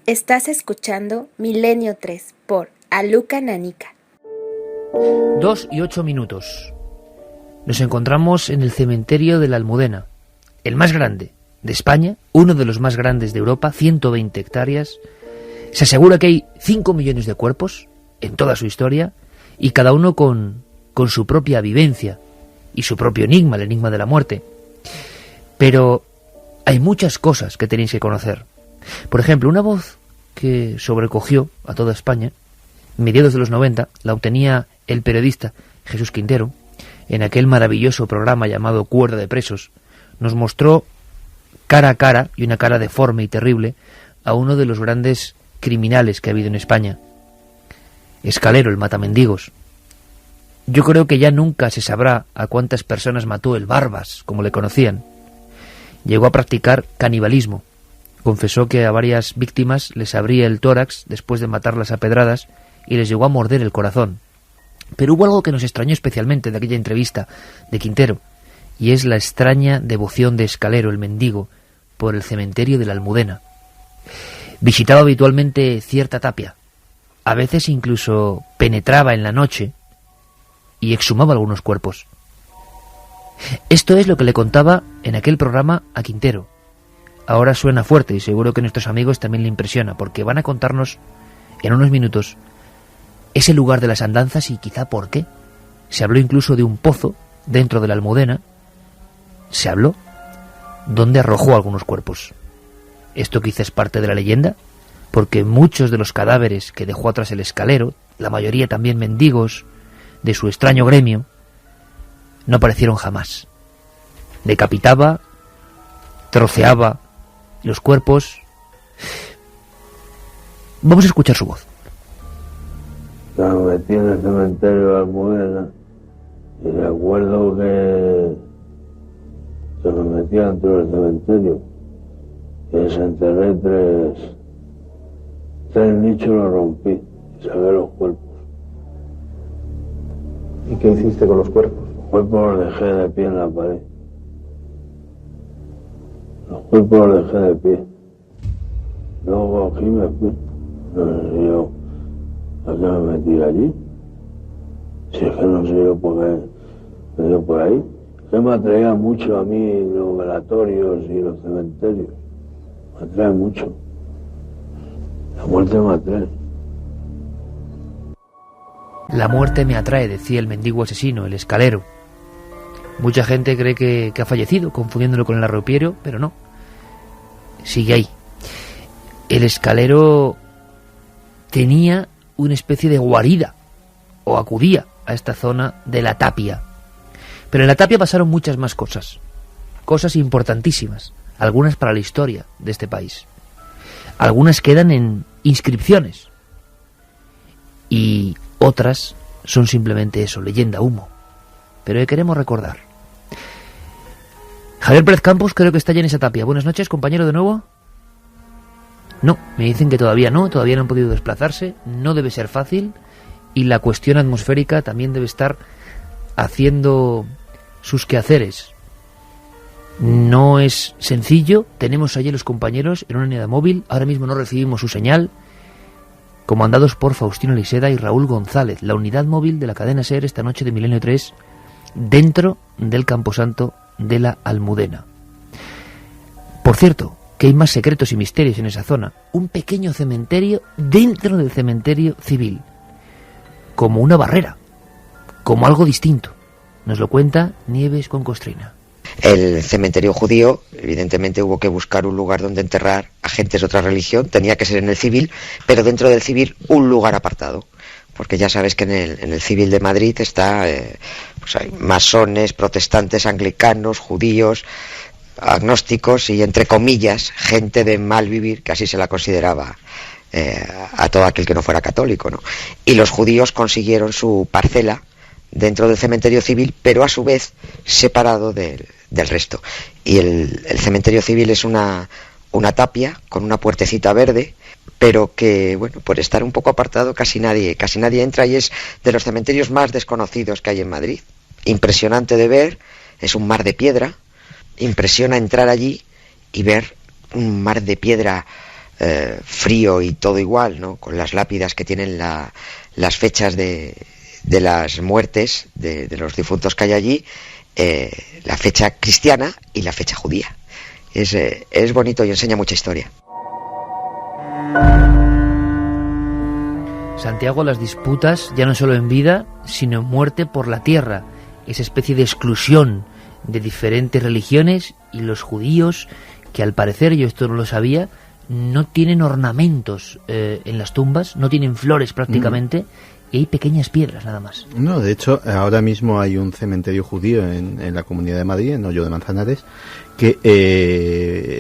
Estás escuchando Milenio 3 por Aluca Nanica. 2:08. Nos encontramos en el cementerio de la Almudena, el más grande de España, uno de los más grandes de Europa, 120 hectáreas. Se asegura que hay 5 millones de cuerpos en toda su historia y cada uno con su propia vivencia y su propio enigma, el enigma de la muerte. Pero hay muchas cosas que tenéis que conocer. Por ejemplo, una voz que sobrecogió a toda España, mediados de los 90, la obtenía el periodista Jesús Quintero, en aquel maravilloso programa llamado Cuerda de Presos. Nos mostró cara a cara, y una cara deforme y terrible, a uno de los grandes criminales que ha habido en España. Escalero, el matamendigos. Yo creo que ya nunca se sabrá a cuántas personas mató el Barbas, como le conocían. Llegó a practicar canibalismo. Confesó que a varias víctimas les abría el tórax después de matarlas a pedradas y les llegó a morder el corazón. Pero hubo algo que nos extrañó especialmente de aquella entrevista de Quintero, y es la extraña devoción de Escalero, el mendigo, por el cementerio de la Almudena. Visitaba habitualmente cierta tapia. A veces incluso penetraba en la noche y exhumaba algunos cuerpos. Esto es lo que le contaba en aquel programa a Quintero. Ahora suena fuerte y seguro que a nuestros amigos también le impresiona, porque van a contarnos en unos minutos ese lugar de las andanzas y quizá por qué. Se habló incluso de un pozo dentro de la Almudena. Se habló donde arrojó algunos cuerpos. Esto quizá es parte de la leyenda, porque muchos de los cadáveres que dejó atrás el Escalero, la mayoría también mendigos de su extraño gremio, no aparecieron jamás. Decapitaba, troceaba los cuerpos. Vamos a escuchar su voz. Me metí en el cementerio de Almudena y recuerdo que se me metí dentro del cementerio y desenterré tres nichos, los rompí y saqué los cuerpos. ¿Y qué hiciste con los cuerpos? Los cuerpos los dejé de pie en la pared. Los cuerpos los dejé de pie. Luego cogí y me fui. No sé yo a qué me metí allí. Si es que no sé yo por qué me dio por ahí. Que me atraía mucho a mí los velatorios y los cementerios. Me atrae mucho. La muerte me atrae. La muerte me atrae, decía el mendigo asesino, el Escalero. Mucha gente cree que ha fallecido, confundiéndolo con el arropiero, pero no. Sigue ahí. El Escalero tenía una especie de guarida, o acudía a esta zona de la tapia. Pero en la tapia pasaron muchas más cosas. Cosas importantísimas, algunas para la historia de este país. Algunas quedan en inscripciones. Y otras son simplemente eso, leyenda, humo. Pero queremos recordar. Javier Pérez Campos creo que está ya en esa tapia. Buenas noches, compañero, de nuevo. No, me dicen que todavía no han podido desplazarse, no debe ser fácil, y la cuestión atmosférica también debe estar haciendo sus quehaceres. No es sencillo, tenemos allí los compañeros en una unidad móvil, ahora mismo no recibimos su señal, comandados por Faustino Liseda y Raúl González, la unidad móvil de la cadena SER esta noche de Milenio 3, dentro del camposanto de la Almudena. Por cierto, que hay más secretos y misterios en esa zona. Un pequeño cementerio dentro del cementerio civil, como una barrera, como algo distinto. Nos lo cuenta Nieves con Costrina. El cementerio judío, evidentemente hubo que buscar un lugar donde enterrar a gentes de otra religión, tenía que ser en el civil, pero dentro del civil un lugar apartado, porque ya sabes que en el civil de Madrid está, pues hay masones, protestantes, anglicanos, judíos, agnósticos y, entre comillas, gente de mal vivir, que así se la consideraba a todo aquel que no fuera católico, ¿no? Y los judíos consiguieron su parcela dentro del cementerio civil, pero a su vez separado del resto. Y el cementerio civil es una tapia con una puertecita verde, pero que, bueno, por estar un poco apartado casi nadie entra, y es de los cementerios más desconocidos que hay en Madrid. Impresionante de ver, es un mar de piedra. Impresiona entrar allí y ver un mar de piedra frío y todo igual, ¿no? Con las lápidas que tienen las fechas de las muertes de los difuntos que hay allí, la fecha cristiana y la fecha judía. Es bonito y enseña mucha historia. Santiago, las disputas ya no solo en vida, sino en muerte por la tierra, esa especie de exclusión de diferentes religiones, y los judíos, que al parecer, yo esto no lo sabía, no tienen ornamentos en las tumbas, no tienen flores prácticamente, y hay pequeñas piedras nada más. No, de hecho, ahora mismo hay un cementerio judío en la Comunidad de Madrid, en Hoyo de Manzanares, que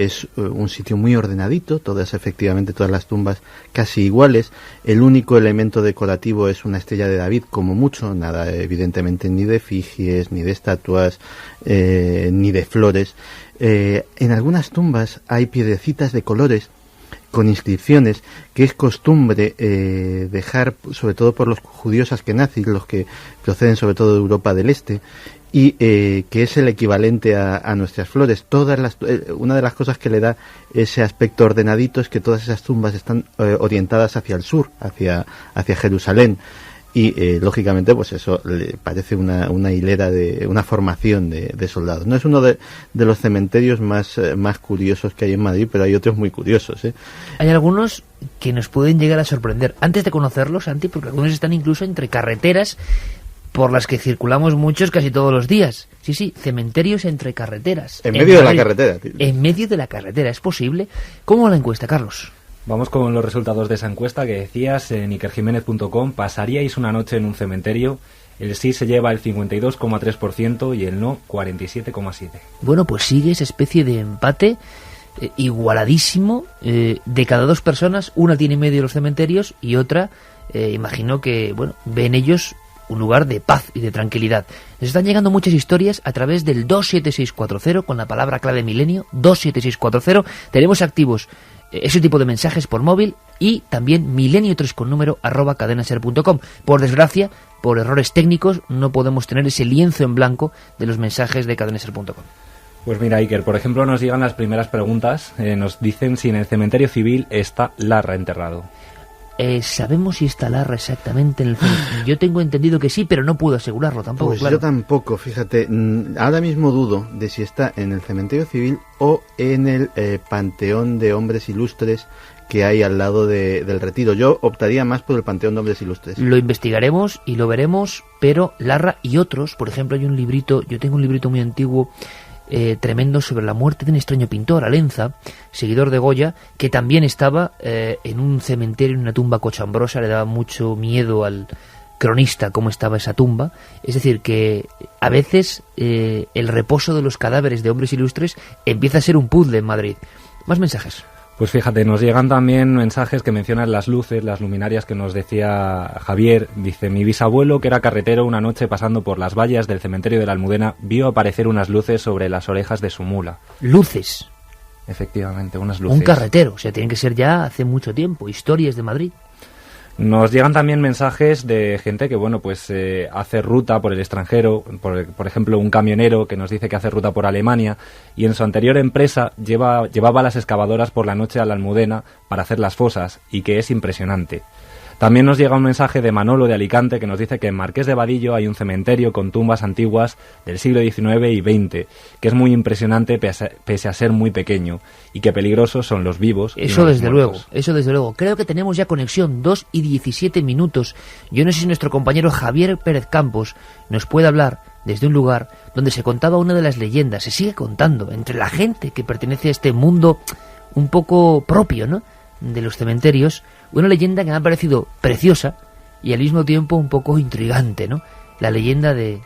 es un sitio muy ordenadito, efectivamente todas las tumbas casi iguales. El único elemento decorativo es una estrella de David, como mucho, nada evidentemente ni de efigies, ni de estatuas, ni de flores. En algunas tumbas hay piedrecitas de colores con inscripciones, que es costumbre dejar, sobre todo por los judíos askenazis, los que proceden sobre todo de Europa del Este, y que es el equivalente a nuestras flores. Una de las cosas que le da ese aspecto ordenadito es que todas esas tumbas están orientadas hacia el sur, hacia Jerusalén. Y lógicamente pues eso le parece una hilera una formación de soldados. No es uno de los cementerios más curiosos que hay en Madrid, pero hay otros muy curiosos, ¿eh? Hay algunos que nos pueden llegar a sorprender antes de conocerlos, Santi, porque algunos están incluso entre carreteras por las que circulamos muchos casi todos los días. Sí, cementerios entre carreteras. En medio de la carretera, tío. En medio de la carretera, ¿es posible? ¿Cómo va la encuesta, Carlos? Vamos con los resultados de esa encuesta que decías en ikerjimenez.com. ¿Pasaríais una noche en un cementerio? El sí se lleva el 52,3% y el no 47,7%. Bueno, pues sigue esa especie de empate igualadísimo. De cada dos personas, una tiene medio los cementerios y otra, imagino que, ven ellos un lugar de paz y de tranquilidad. Nos están llegando muchas historias a través del 27640 con la palabra clave milenio, 27640. Tenemos activos ese tipo de mensajes por móvil y también milenio3 con número @cadenaser.com. Por desgracia, por errores técnicos, no podemos tener ese lienzo en blanco de los mensajes de cadenaser.com. Pues mira, Iker, por ejemplo, nos llegan las primeras preguntas. Nos dicen si en el cementerio civil está Larra enterrado. ¿Sabemos si está Larra exactamente en el cementerio? Yo tengo entendido que sí, pero no puedo asegurarlo tampoco. Pues claro. Yo tampoco, fíjate. Ahora mismo dudo de si está en el cementerio civil o en el panteón de hombres ilustres que hay al lado del Retiro. Yo optaría más por el panteón de hombres ilustres. Lo investigaremos y lo veremos, pero Larra y otros, por ejemplo, yo tengo un librito muy antiguo, tremendo, sobre la muerte de un extraño pintor, Alenza, seguidor de Goya, que también estaba en un cementerio, en una tumba cochambrosa. Le daba mucho miedo al cronista cómo estaba esa tumba. Es decir, que a veces el reposo de los cadáveres de hombres ilustres empieza a ser un puzzle en Madrid. Más mensajes. Pues fíjate, nos llegan también mensajes que mencionan las luces, las luminarias que nos decía Javier. Dice: mi bisabuelo, que era carretero, una noche pasando por las vallas del cementerio de la Almudena, vio aparecer unas luces sobre las orejas de su mula. ¿Luces? Efectivamente, unas luces. Un carretero, o sea, tienen que ser ya hace mucho tiempo. Historias de Madrid. Nos llegan también mensajes de gente que hace ruta por el extranjero, por ejemplo un camionero que nos dice que hace ruta por Alemania y en su anterior empresa llevaba las excavadoras por la noche a la Almudena para hacer las fosas, y que es impresionante. También nos llega un mensaje de Manolo de Alicante que nos dice que en Marqués de Vadillo hay un cementerio con tumbas antiguas del siglo XIX y XX, que es muy impresionante pese a ser muy pequeño, y que peligrosos son los vivos. Eso desde luego. Creo que tenemos ya conexión, 2:17. Yo no sé si nuestro compañero Javier Pérez Campos nos puede hablar desde un lugar donde se contaba una de las leyendas, se sigue contando, entre la gente que pertenece a este mundo un poco propio, ¿no?, de los cementerios. Una leyenda que me ha parecido preciosa y al mismo tiempo un poco intrigante, ¿no? La leyenda de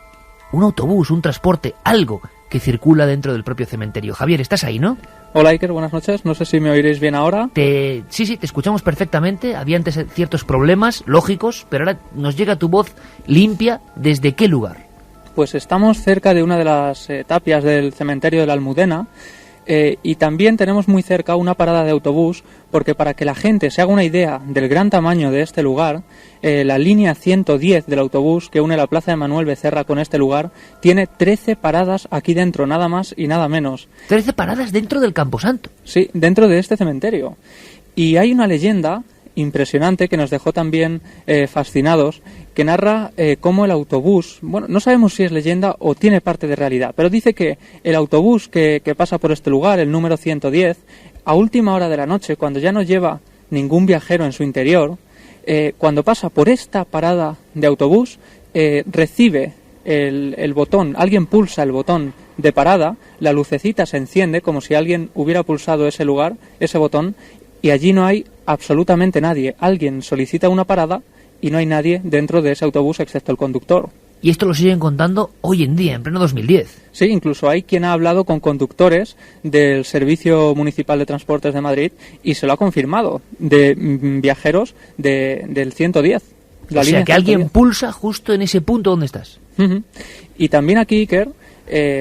un autobús, un transporte, algo que circula dentro del propio cementerio. Javier, ¿estás ahí, no? Hola, Iker, buenas noches. No sé si me oiréis bien ahora. Sí, te escuchamos perfectamente. Había antes ciertos problemas lógicos, pero ahora nos llega tu voz limpia. ¿Desde qué lugar? Pues estamos cerca de una de las tapias del cementerio de la Almudena. Y también tenemos muy cerca una parada de autobús, porque para que la gente se haga una idea del gran tamaño de este lugar, la línea 110 del autobús que une la plaza de Manuel Becerra con este lugar tiene 13 paradas aquí dentro, nada más y nada menos. 13 paradas dentro del Camposanto. Sí, dentro de este cementerio. Y hay una leyenda impresionante que nos dejó también fascinados, que narra cómo el autobús, bueno, no sabemos si es leyenda o tiene parte de realidad, pero dice que el autobús que pasa por este lugar, el número 110, a última hora de la noche, cuando ya no lleva ningún viajero en su interior, cuando pasa por esta parada de autobús, recibe el botón, alguien pulsa el botón de parada, la lucecita se enciende como si alguien hubiera pulsado ese lugar, ese botón, y allí no hay absolutamente nadie. Alguien solicita una parada y no hay nadie dentro de ese autobús excepto el conductor. Y esto lo siguen contando hoy en día, en pleno 2010. Sí, incluso hay quien ha hablado con conductores del Servicio Municipal de Transportes de Madrid y se lo ha confirmado, de viajeros del 110. O sea, que alguien pulsa justo en ese punto donde estás. Uh-huh. Y también aquí, Iker,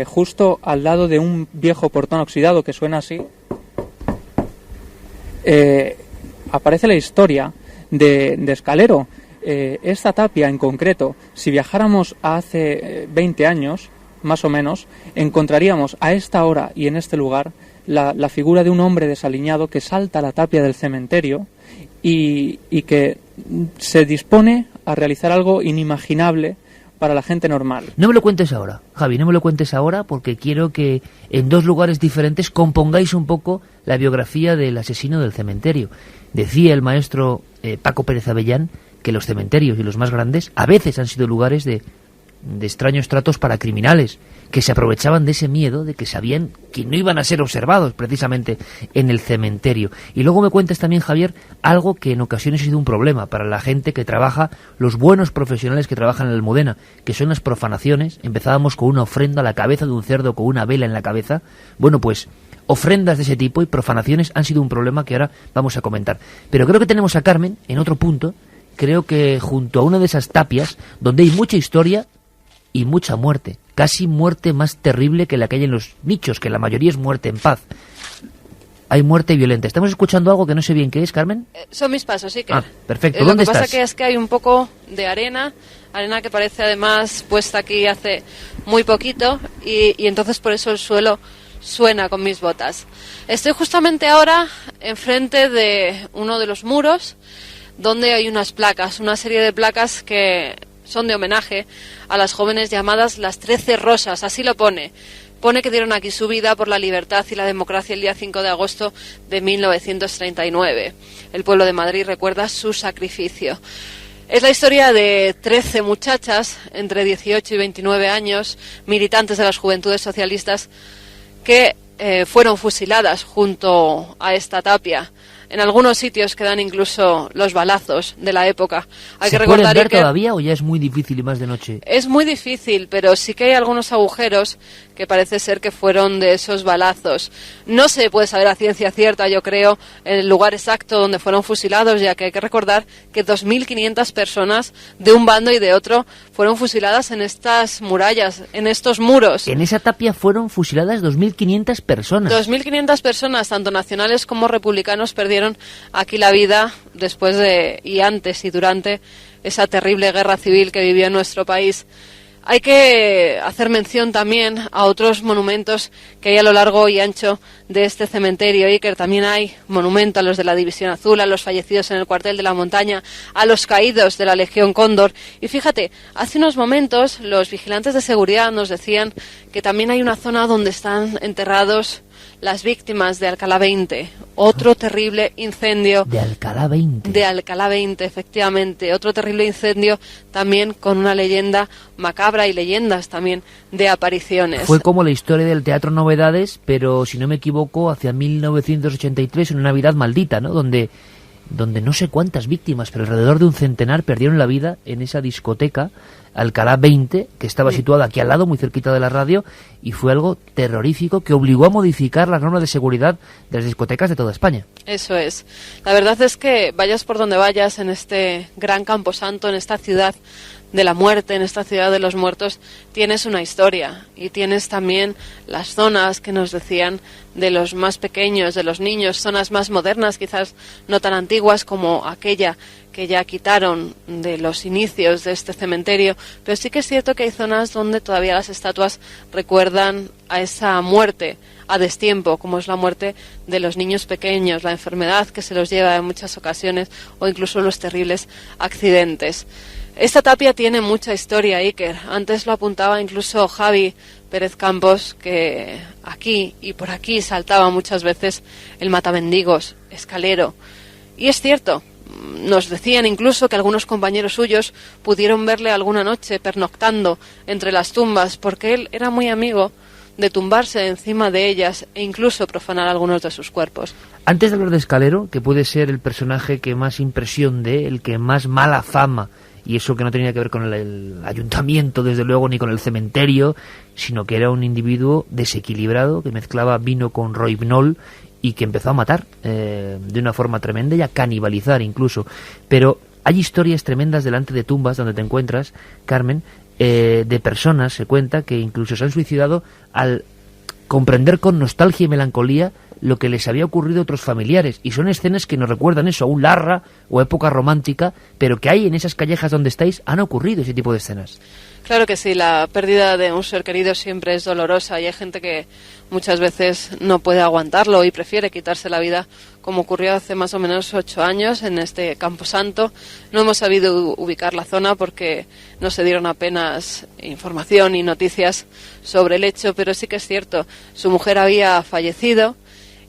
justo al lado de un viejo portón oxidado que suena así, aparece la historia de Escalero. Esta tapia en concreto, si viajáramos a hace 20 años, más o menos, encontraríamos a esta hora y en este lugar la figura de un hombre desaliñado que salta la tapia del cementerio y que se dispone a realizar algo inimaginable para la gente normal. No me lo cuentes ahora, Javi, no me lo cuentes ahora, porque quiero que en dos lugares diferentes compongáis un poco la biografía del asesino del cementerio. Decía el maestro Paco Pérez Avellán que los cementerios y los más grandes a veces han sido lugares de extraños tratos para criminales, que se aprovechaban de ese miedo de que sabían que no iban a ser observados precisamente en el cementerio. Y luego me cuentas también, Javier, algo que en ocasiones ha sido un problema para la gente que trabaja, los buenos profesionales que trabajan en la Almudena, que son las profanaciones. Empezábamos con una ofrenda a la cabeza de un cerdo con una vela en la cabeza. Bueno, pues ofrendas de ese tipo y profanaciones han sido un problema que ahora vamos a comentar. Pero creo que tenemos a Carmen en otro punto, creo que junto a una de esas tapias donde hay mucha historia y mucha muerte, casi muerte más terrible que la que hay en los nichos, que la mayoría es muerte en paz. Hay muerte violenta. ¿Estamos escuchando algo que no sé bien qué es, Carmen? Son mis pasos, sí que. Ah, perfecto. ¿Dónde estás? Lo que pasa es que hay un poco de arena que parece además puesta aquí hace muy poquito y entonces por eso el suelo suena con mis botas. Estoy justamente ahora enfrente de uno de los muros donde hay unas placas, una serie de placas que son de homenaje a las jóvenes llamadas las 13 Rosas, así lo pone. Pone que dieron aquí su vida por la libertad y la democracia el día 5 de agosto de 1939. El pueblo de Madrid recuerda su sacrificio. Es la historia de 13 muchachas entre 18 y 29 años, militantes de las Juventudes Socialistas, que fueron fusiladas junto a esta tapia. En algunos sitios quedan incluso los balazos de la época. Hay que recordar, ¿se pueden ver todavía o ya es muy difícil y más de noche? Es muy difícil, pero sí que hay algunos agujeros que parece ser que fueron de esos balazos. No se puede saber a ciencia cierta, yo creo, el lugar exacto donde fueron fusilados, ya que hay que recordar que 2.500 personas de un bando y de otro fueron fusiladas en estas murallas, en estos muros. En esa tapia fueron fusiladas 2.500 personas. 2.500 personas, tanto nacionales como republicanos, perdieron aquí la vida después de, y antes y durante esa terrible guerra civil que vivió en nuestro país. Hay que hacer mención también a otros monumentos que hay a lo largo y ancho de este cementerio, Iker. También hay monumento a los de la División Azul, a los fallecidos en el cuartel de la Montaña, a los caídos de la Legión Cóndor. Y fíjate, hace unos momentos los vigilantes de seguridad nos decían que también hay una zona donde están enterrados las víctimas de Alcalá 20, otro terrible incendio. De Alcalá 20. De Alcalá 20, efectivamente, otro terrible incendio también con una leyenda macabra y leyendas también de apariciones. Fue como la historia del Teatro Novedades, pero si no me equivoco, hacia 1983, en una Navidad maldita, ¿no? Donde no sé cuántas víctimas, pero alrededor de un centenar perdieron la vida en esa discoteca Alcalá 20, que estaba situada aquí al lado, muy cerquita de la radio, y fue algo terrorífico que obligó a modificar las normas de seguridad de las discotecas de toda España. Eso es. La verdad es que vayas por donde vayas en este gran camposanto, en esta ciudad de la muerte, en esta ciudad de los muertos, tienes una historia y tienes también las zonas que nos decían de los más pequeños, de los niños, zonas más modernas, quizás no tan antiguas como aquella que ya quitaron de los inicios de este cementerio, pero sí que es cierto que hay zonas donde todavía las estatuas recuerdan a esa muerte a destiempo, como es la muerte de los niños pequeños, la enfermedad que se los lleva en muchas ocasiones o incluso los terribles accidentes. Esta tapia tiene mucha historia, Iker. Antes lo apuntaba incluso Javi Pérez Campos, que aquí y por aquí saltaba muchas veces el matamendigos, Escalero. Y es cierto, nos decían incluso que algunos compañeros suyos pudieron verle alguna noche pernoctando entre las tumbas, porque él era muy amigo de tumbarse encima de ellas e incluso profanar algunos de sus cuerpos. Antes de hablar de Escalero, que puede ser el personaje que más impresión dé, el que más mala fama, y eso que no tenía que ver con el ayuntamiento, desde luego, ni con el cementerio, sino que era un individuo desequilibrado que mezclaba vino con rohypnol y que empezó a matar de una forma tremenda y a canibalizar incluso. Pero hay historias tremendas delante de tumbas donde te encuentras, Carmen, de personas, se cuenta, que incluso se han suicidado al comprender con nostalgia y melancolía lo que les había ocurrido a otros familiares, y son escenas que nos recuerdan eso, a un Larra o época romántica, pero que hay en esas callejas donde estáis, han ocurrido ese tipo de escenas. Claro que sí, la pérdida de un ser querido siempre es dolorosa y hay gente que muchas veces no puede aguantarlo y prefiere quitarse la vida, como ocurrió hace más o menos 8 años en este Camposanto. No hemos sabido ubicar la zona porque no se dieron apenas información y noticias sobre el hecho, pero sí que es cierto, su mujer había fallecido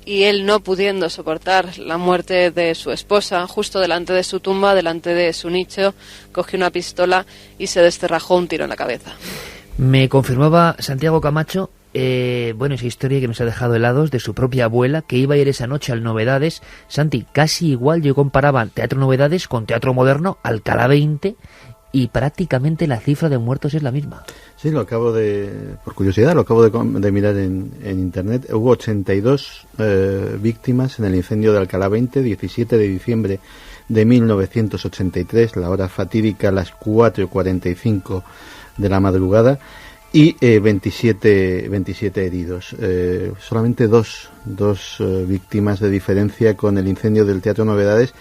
y él, no pudiendo soportar la muerte de su esposa, justo delante de su tumba, delante de su nicho, cogió una pistola y se descerrajó un tiro en la cabeza. Me confirmaba Santiago Camacho, esa historia que nos ha dejado helados, de su propia abuela, que iba a ir esa noche al Novedades. Santi, casi igual, yo comparaba Teatro Novedades con Teatro Moderno, Alcalá 20, y prácticamente la cifra de muertos es la misma. Sí, por curiosidad, lo acabo de mirar en internet. Hubo 82 víctimas en el incendio de Alcalá 20, 17 de diciembre de 1983, la hora fatídica, a las 4:45 de la madrugada, y 27 heridos. Solamente dos víctimas de diferencia con el incendio del Teatro Novedades.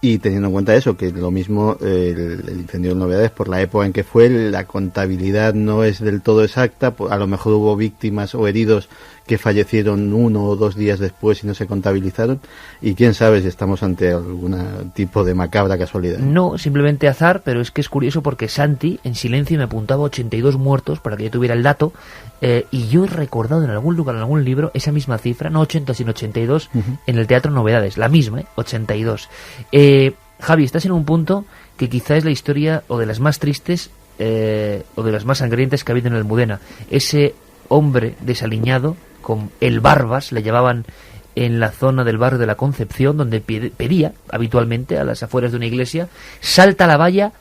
Y teniendo en cuenta eso, que lo mismo el incendio de Novedades, por la época en que fue, la contabilidad no es del todo exacta, a lo mejor hubo víctimas o heridos que fallecieron 1 o 2 días después y no se contabilizaron, y quién sabe si estamos ante algún tipo de macabra casualidad. No, simplemente azar, pero es que es curioso porque Santi, en silencio, me apuntaba 82 muertos para que yo tuviera el dato, y yo he recordado en algún lugar, en algún libro, esa misma cifra, no 80 sino 82, en el Teatro Novedades, la misma, 82. Javi, estás en un punto que quizá es la historia o de las más tristes o de las más sangrientas que ha habido en la Almudena. Ese hombre desaliñado, con el Barbas, le llamaban en la zona del barrio de la Concepción, donde pedía habitualmente a las afueras de una iglesia, salta a la valla.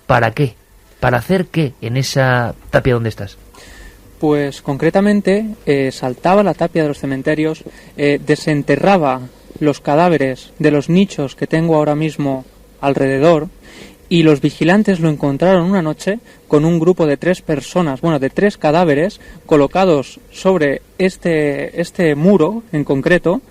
¿Para qué? ¿Para hacer qué en esa tapia donde estás? Pues concretamente saltaba la tapia de los cementerios, desenterraba los cadáveres de los nichos que tengo ahora mismo alrededor, y los vigilantes lo encontraron una noche con un grupo de 3 personas, de 3 cadáveres colocados sobre este muro en concreto,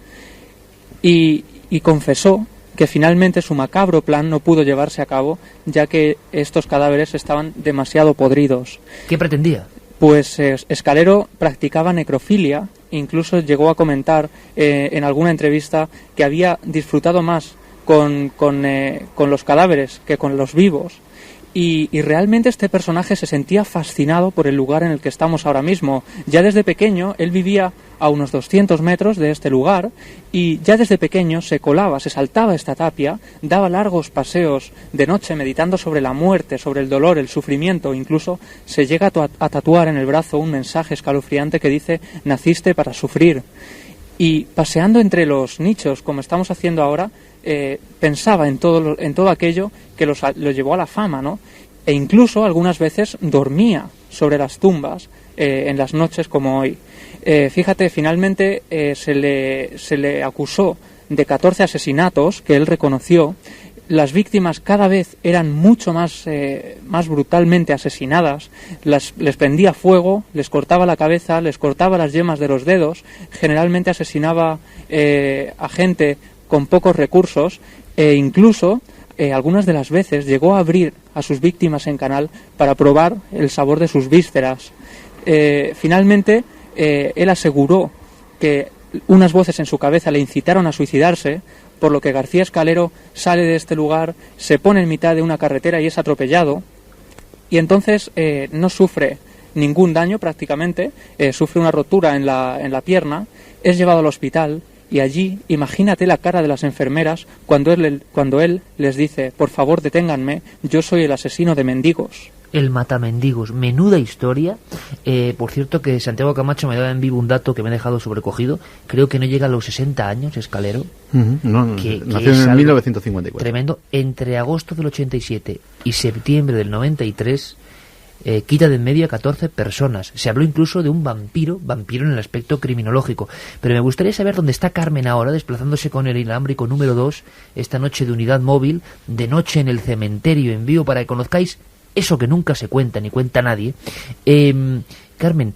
y confesó que finalmente su macabro plan no pudo llevarse a cabo, ya que estos cadáveres estaban demasiado podridos. ¿Qué pretendía? Pues Escalero practicaba necrofilia, incluso llegó a comentar en alguna entrevista que había disfrutado más con los cadáveres que con los vivos, y realmente este personaje se sentía fascinado por el lugar en el que estamos ahora mismo. Ya desde pequeño él vivía a unos 200 metros de este lugar, y ya desde pequeño se saltaba esta tapia, daba largos paseos de noche meditando sobre la muerte, sobre el dolor, el sufrimiento. Incluso se llega a tatuar en el brazo un mensaje escalofriante que dice: naciste para sufrir. Y paseando entre los nichos, como estamos haciendo ahora, pensaba en todo aquello que lo llevó a la fama, ¿no? E incluso algunas veces dormía sobre las tumbas en las noches como hoy. Fíjate, finalmente se le acusó de 14 asesinatos que él reconoció. Las víctimas cada vez eran mucho más brutalmente asesinadas. Les prendía fuego, les cortaba la cabeza, les cortaba las yemas de los dedos. Generalmente asesinaba a gente con pocos recursos, e incluso algunas de las veces llegó a abrir a sus víctimas en canal para probar el sabor de sus vísceras. Finalmente, él aseguró que unas voces en su cabeza le incitaron a suicidarse, por lo que García Escalero sale de este lugar, se pone en mitad de una carretera y es atropellado, y entonces no sufre ningún daño prácticamente, sufre una rotura en la pierna, es llevado al hospital, y allí, imagínate la cara de las enfermeras cuando él les dice: por favor, deténganme, yo soy el asesino de mendigos. El matamendigos, menuda historia. Por cierto, que Santiago Camacho me daba en vivo un dato que me ha dejado sobrecogido. Creo que no llega a los 60 años, Escalero. Nació en 1954. Tremendo. Entre agosto del 87 y septiembre del 93, quita de en medio a 14 personas. Se habló incluso de un vampiro en el aspecto criminológico. Pero me gustaría saber dónde está Carmen ahora, desplazándose con el inalámbrico número 2, esta noche de unidad móvil, de noche en el cementerio, en vivo, para que conozcáis eso que nunca se cuenta ni cuenta nadie. Carmen,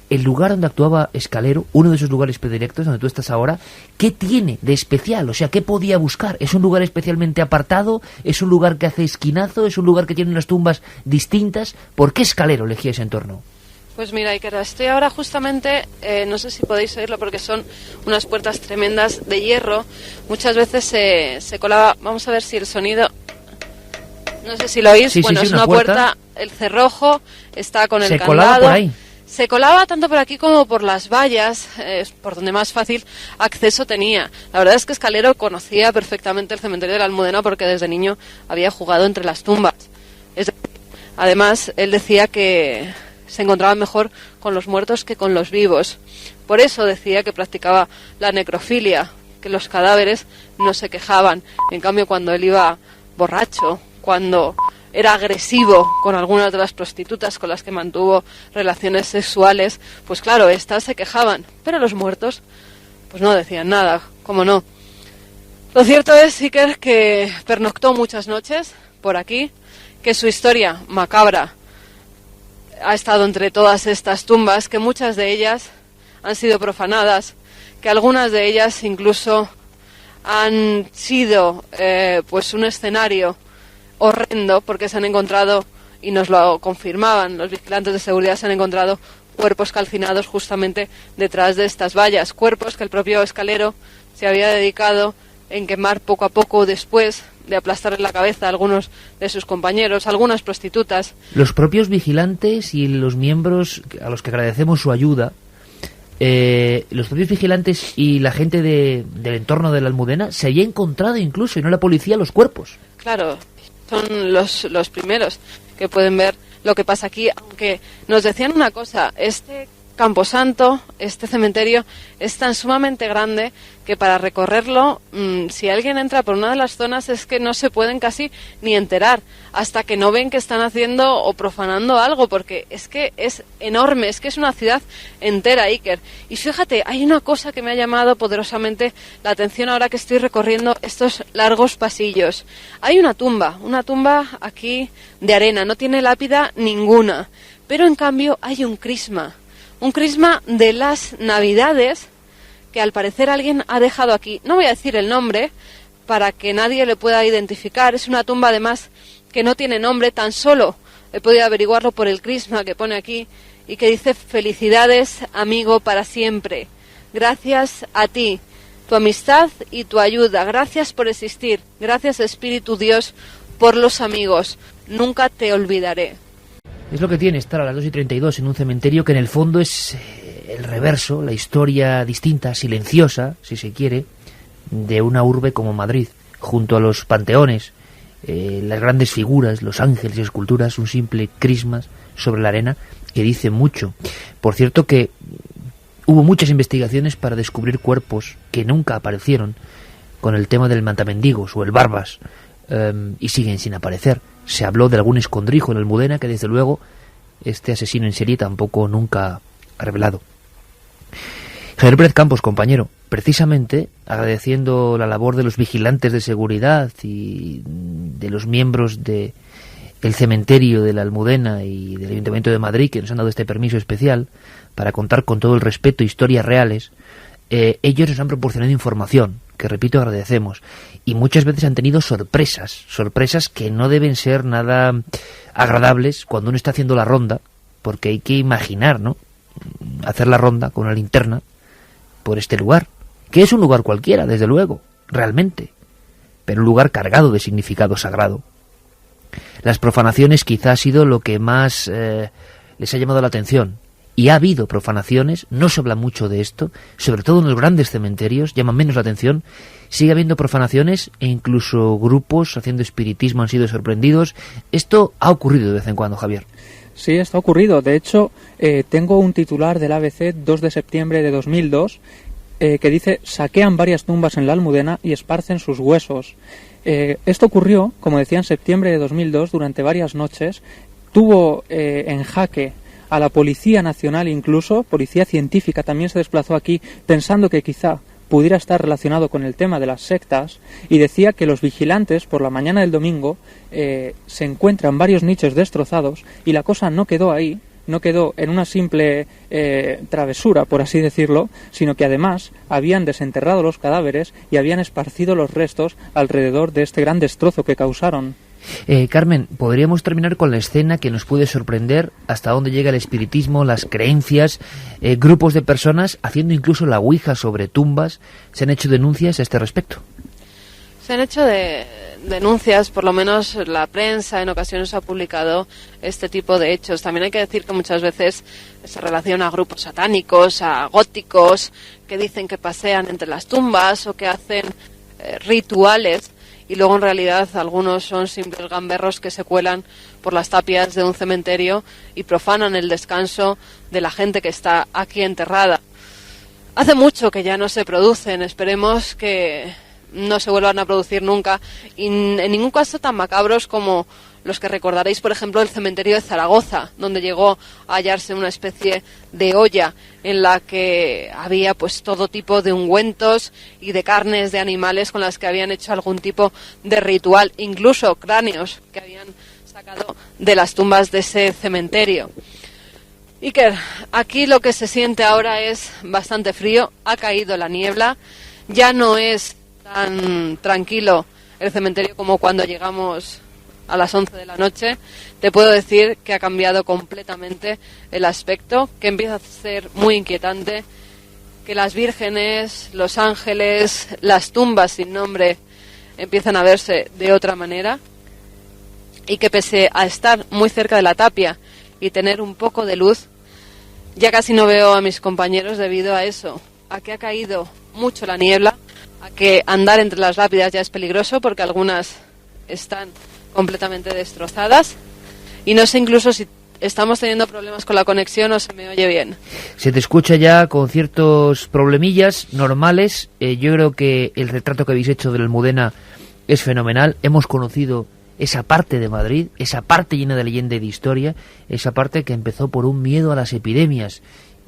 el lugar donde actuaba Escalero, uno de esos lugares predilectos donde tú estás ahora, ¿qué tiene de especial? O sea, ¿qué podía buscar? ¿Es un lugar especialmente apartado? ¿Es un lugar que hace esquinazo? ¿Es un lugar que tiene unas tumbas distintas? ¿Por qué Escalero elegía ese entorno? Pues mira, Iker, estoy ahora justamente, no sé si podéis oírlo porque son unas puertas tremendas de hierro. Muchas veces se colaba, vamos a ver si el sonido... No sé si lo oís, sí, es una puerta, el cerrojo está con el candado. ¿Se colaba por ahí? Se colaba tanto por aquí como por las vallas, por donde más fácil acceso tenía. La verdad es que Escalero conocía perfectamente el cementerio de la Almudena porque desde niño había jugado entre las tumbas. Además, él decía que se encontraba mejor con los muertos que con los vivos. Por eso decía que practicaba la necrofilia, que los cadáveres no se quejaban. En cambio, cuando él iba borracho, cuando era agresivo con algunas de las prostitutas con las que mantuvo relaciones sexuales, pues claro, estas se quejaban, pero los muertos pues no decían nada, ¿cómo no? Lo cierto es, Iker, que pernoctó muchas noches por aquí, que su historia macabra ha estado entre todas estas tumbas, que muchas de ellas han sido profanadas, que algunas de ellas incluso han sido pues un escenario horrendo, porque se han encontrado, y nos lo confirmaban los vigilantes de seguridad, se han encontrado cuerpos calcinados justamente detrás de estas vallas, cuerpos que el propio Escalero se había dedicado en quemar poco a poco después de aplastarle la cabeza a algunos de sus compañeros, algunas prostitutas. Los propios vigilantes y los miembros a los que agradecemos su ayuda, los propios vigilantes y la gente del entorno de la Almudena se había encontrado incluso, y no la policía, los cuerpos. Claro, son los primeros que pueden ver lo que pasa aquí, aunque nos decían una cosa: este camposanto, este cementerio es tan sumamente grande que para recorrerlo, si alguien entra por una de las zonas, es que no se pueden casi ni enterar hasta que no ven que están haciendo o profanando algo, porque es que es enorme, es que es una ciudad entera, Iker. Y fíjate, hay una cosa que me ha llamado poderosamente la atención ahora que estoy recorriendo estos largos pasillos. Hay una tumba aquí de arena, no tiene lápida ninguna, pero en cambio hay un crisma de las Navidades que al parecer alguien ha dejado aquí. No voy a decir el nombre para que nadie le pueda identificar. Es una tumba además que no tiene nombre, tan solo he podido averiguarlo por el crisma que pone aquí y que dice: felicidades, amigo, para siempre. Gracias a ti, tu amistad y tu ayuda. Gracias por existir. Gracias, Espíritu Dios, por los amigos. Nunca te olvidaré. Es lo que tiene estar a las 2:32 en un cementerio que en el fondo es el reverso, la historia distinta, silenciosa, si se quiere, de una urbe como Madrid, junto a los panteones, las grandes figuras, los ángeles y esculturas, un simple crismas sobre la arena que dice mucho. Por cierto que hubo muchas investigaciones para descubrir cuerpos que nunca aparecieron con el tema del matamendigos o el barbas, y siguen sin aparecer. Se habló de algún escondrijo en Almudena que desde luego este asesino en serie tampoco nunca ha revelado. Javier Pérez Campos, compañero, precisamente agradeciendo la labor de los vigilantes de seguridad y de los miembros del cementerio de la Almudena y del Ayuntamiento de Madrid, que nos han dado este permiso especial para contar con todo el respeto historias reales, ellos nos han proporcionado información que repito agradecemos, y muchas veces han tenido sorpresas que no deben ser nada agradables cuando uno está haciendo la ronda, porque hay que imaginar, ¿no?, hacer la ronda con una linterna por este lugar, que es un lugar cualquiera, desde luego, realmente, pero un lugar cargado de significado sagrado. Las profanaciones quizá ha sido lo que más les ha llamado la atención, y ha habido profanaciones, no se habla mucho de esto, sobre todo en los grandes cementerios, llaman menos la atención, sigue habiendo profanaciones e incluso grupos haciendo espiritismo han sido sorprendidos. Esto ha ocurrido de vez en cuando, Javier. Sí, esto ha ocurrido. De hecho, tengo un titular del ABC 2 de septiembre de 2002 que dice: saquean varias tumbas en la Almudena y esparcen sus huesos. Esto ocurrió, como decía, en septiembre de 2002, durante varias noches. Tuvo en jaque a la Policía Nacional, incluso policía científica también se desplazó aquí pensando que quizá pudiera estar relacionado con el tema de las sectas, y decía que los vigilantes por la mañana del domingo se encuentran varios nichos destrozados, y la cosa no quedó ahí, no quedó en una simple travesura, por así decirlo, sino que además habían desenterrado los cadáveres y habían esparcido los restos alrededor de este gran destrozo que causaron. Carmen, ¿podríamos terminar con la escena que nos puede sorprender hasta dónde llega el espiritismo, las creencias, grupos de personas haciendo incluso la ouija sobre tumbas? ¿Se han hecho denuncias a este respecto? Se han hecho denuncias, por lo menos la prensa en ocasiones ha publicado este tipo de hechos. También hay que decir que muchas veces se relaciona a grupos satánicos, a góticos, que dicen que pasean entre las tumbas o que hacen rituales, y luego en realidad algunos son simples gamberros que se cuelan por las tapias de un cementerio y profanan el descanso de la gente que está aquí enterrada. Hace mucho que ya no se producen, esperemos que no se vuelvan a producir nunca, y en ningún caso tan macabros como los que recordaréis, por ejemplo, el cementerio de Zaragoza, donde llegó a hallarse una especie de olla en la que había pues todo tipo de ungüentos y de carnes de animales con las que habían hecho algún tipo de ritual, incluso cráneos que habían sacado de las tumbas de ese cementerio. Iker, aquí lo que se siente ahora es bastante frío, ha caído la niebla, ya no es tan tranquilo el cementerio como cuando llegamos a las 11 de la noche. Te puedo decir que ha cambiado completamente el aspecto, que empieza a ser muy inquietante, que las vírgenes, los ángeles, las tumbas sin nombre empiezan a verse de otra manera, y que pese a estar muy cerca de la tapia y tener un poco de luz, ya casi no veo a mis compañeros debido a eso, a que ha caído mucho la niebla, a que andar entre las lápidas ya es peligroso porque algunas están completamente destrozadas, y no sé incluso si estamos teniendo problemas con la conexión o se me oye bien. Se te escucha ya con ciertos problemillas normales. Yo creo que el retrato que habéis hecho de la Almudena es fenomenal. Hemos conocido esa parte de Madrid, esa parte llena de leyenda y de historia, esa parte que empezó por un miedo a las epidemias,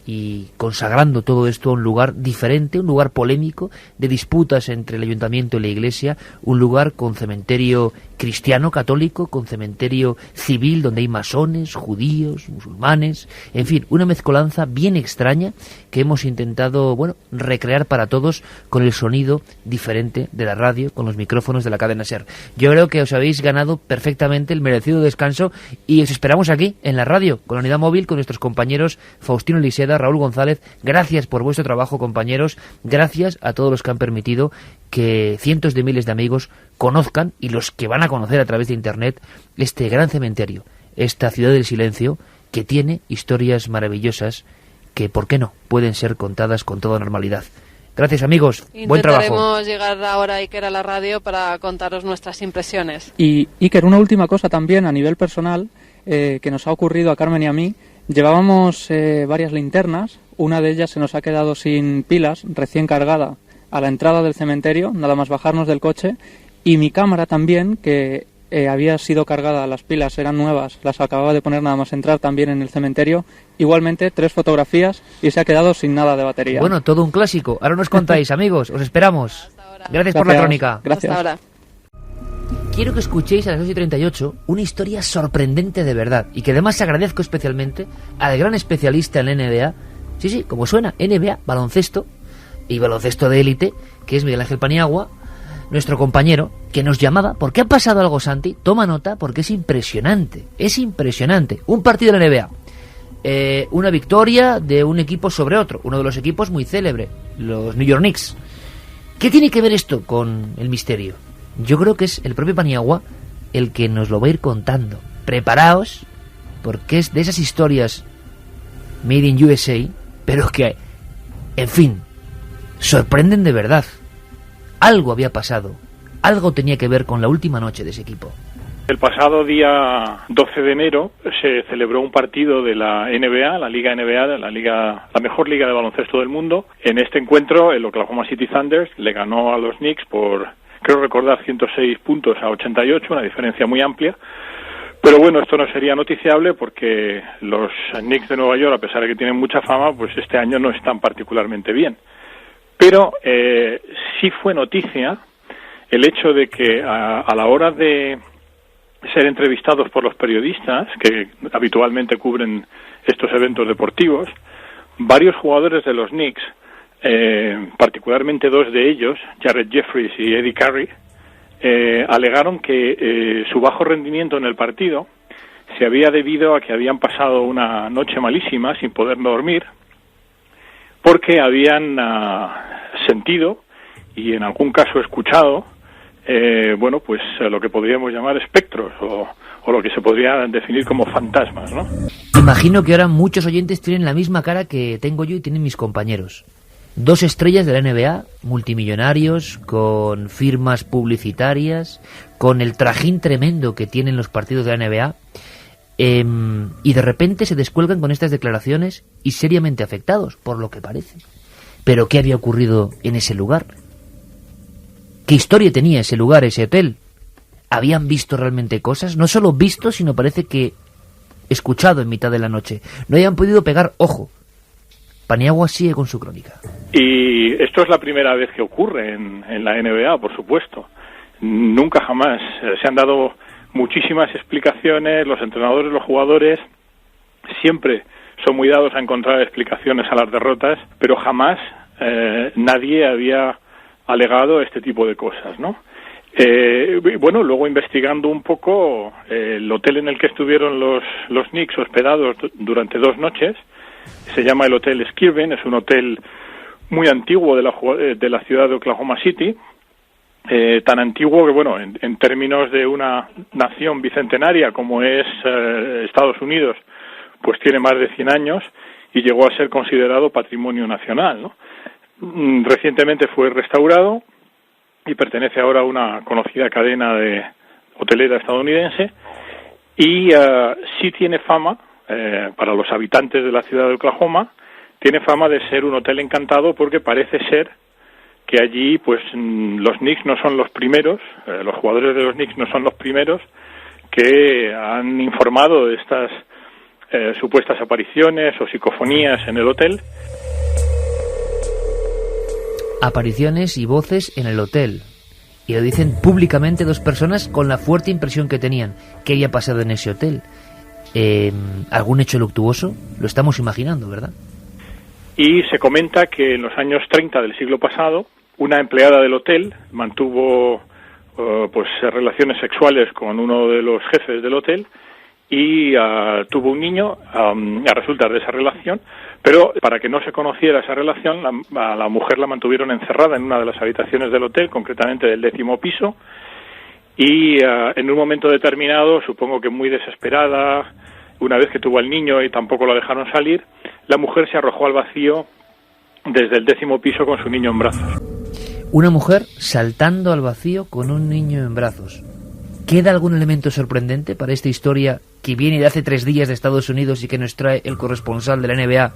y consagrando todo esto a un lugar diferente, un lugar polémico, de disputas entre el ayuntamiento y la iglesia, un lugar con cementerio cristiano, católico, con cementerio civil, donde hay masones, judíos, musulmanes, en fin, una mezcolanza bien extraña que hemos intentado, bueno, recrear para todos con el sonido diferente de la radio, con los micrófonos de la cadena SER. Yo creo que os habéis ganado perfectamente el merecido descanso, y os esperamos aquí, en la radio, con la unidad móvil, con nuestros compañeros Faustino Liseda, Raúl González. Gracias por vuestro trabajo, compañeros. Gracias a todos los que han permitido que cientos de miles de amigos conozcan, y los que van a conocer a través de internet, este gran cementerio, esta ciudad del silencio, que tiene historias maravillosas que, ¿por qué no?, pueden ser contadas con toda normalidad. Gracias, amigos. Buen trabajo. Intentaremos llegar ahora, Iker, a la radio para contaros nuestras impresiones. Y Iker, una última cosa también a nivel personal que nos ha ocurrido a Carmen y a mí. Llevábamos varias linternas, una de ellas se nos ha quedado sin pilas, recién cargada, a la entrada del cementerio, nada más bajarnos del coche, y mi cámara también, que había sido cargada, las pilas eran nuevas, las acababa de poner nada más entrar también en el cementerio, igualmente 3 fotografías y se ha quedado sin nada de batería. Bueno, todo un clásico. Ahora nos contáis, amigos, os esperamos. Gracias por la crónica. Gracias. Hasta ahora. Quiero que escuchéis a las 8:38 una historia sorprendente de verdad, y que además agradezco especialmente al gran especialista en la NBA, sí, como suena, NBA, baloncesto, y baloncesto de élite, que es Miguel Ángel Paniagua, nuestro compañero, que nos llamaba, porque ha pasado algo, Santi, toma nota, porque es impresionante, un partido de la NBA, una victoria de un equipo sobre otro, uno de los equipos muy célebre, los New York Knicks. ¿Qué tiene que ver esto con el misterio? Yo creo que es el propio Paniagua el que nos lo va a ir contando. Preparaos, porque es de esas historias made in USA, pero que, en fin, sorprenden de verdad. Algo había pasado, algo tenía que ver con la última noche de ese equipo. El pasado día 12 de enero se celebró un partido de la NBA, la Liga NBA, la mejor liga de baloncesto del mundo. En este encuentro, el Oklahoma City Thunder le ganó a los Knicks por, creo recordar, 106 puntos a 88, una diferencia muy amplia. Pero bueno, esto no sería noticiable porque los Knicks de Nueva York, a pesar de que tienen mucha fama, pues este año no están particularmente bien. Pero sí fue noticia el hecho de que a la hora de ser entrevistados por los periodistas que habitualmente cubren estos eventos deportivos, varios jugadores de los Knicks, particularmente dos de ellos, Jared Jeffries y Eddie Curry, alegaron que su bajo rendimiento en el partido se había debido a que habían pasado una noche malísima sin poder dormir, porque habían sentido y en algún caso escuchado lo que podríamos llamar espectros o lo que se podría definir como fantasmas, ¿no? Imagino que ahora muchos oyentes tienen la misma cara que tengo yo y tienen mis compañeros. Dos estrellas de la NBA, multimillonarios, con firmas publicitarias, con el trajín tremendo que tienen los partidos de la NBA, y de repente se descuelgan con estas declaraciones y seriamente afectados, por lo que parece. ¿Pero qué había ocurrido en ese lugar? ¿Qué historia tenía ese lugar, ese hotel? ¿Habían visto realmente cosas? No solo visto, sino parece que escuchado en mitad de la noche. No habían podido pegar ojo. Paniagua sigue con su crónica. Y esto es la primera vez que ocurre en la NBA, por supuesto. Nunca jamás. Se han dado muchísimas explicaciones, los entrenadores, los jugadores, siempre son muy dados a encontrar explicaciones a las derrotas, pero jamás nadie había alegado este tipo de cosas, ¿no? Luego investigando un poco, el hotel en el que estuvieron los Knicks hospedados durante 2 noches, se llama el Hotel Skirvin, es un hotel muy antiguo de la ciudad de Oklahoma City, tan antiguo que, en términos de una nación bicentenaria como es Estados Unidos, pues tiene más de 100 años y llegó a ser considerado patrimonio nacional, ¿no? Recientemente fue restaurado y pertenece ahora a una conocida cadena de hotelera estadounidense y sí tiene fama, para los habitantes de la ciudad de Oklahoma, tiene fama de ser un hotel encantado porque parece ser que allí pues los Knicks no son los primeros, los jugadores de los Knicks no son los primeros que han informado de estas supuestas apariciones o psicofonías en el hotel. Apariciones y voces en el hotel. Y lo dicen públicamente 2 personas con la fuerte impresión que tenían. ¿Qué había pasado en ese hotel? ¿Algún hecho luctuoso? Lo estamos imaginando, ¿verdad? Y se comenta que en los años 30 del siglo pasado, una empleada del hotel mantuvo relaciones sexuales con uno de los jefes del hotel y tuvo un niño a resultas de esa relación, pero para que no se conociera esa relación, a la mujer la mantuvieron encerrada en una de las habitaciones del hotel, concretamente del 10º piso, y en un momento determinado, supongo que muy desesperada, una vez que tuvo al niño y tampoco lo dejaron salir, la mujer se arrojó al vacío desde el 10º piso con su niño en brazos. Una mujer saltando al vacío con un niño en brazos. ¿Queda algún elemento sorprendente para esta historia que viene de hace 3 días de Estados Unidos y que nos trae el corresponsal de la NBA,